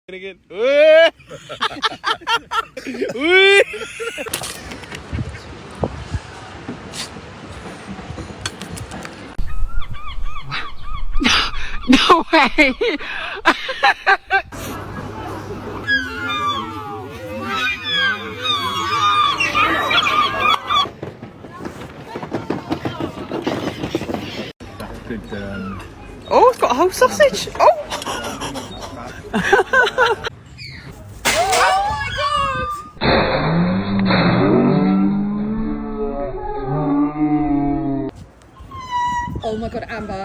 Again. No way! Good. Oh, it's got a whole sausage! Oh! Oh my god, Amber.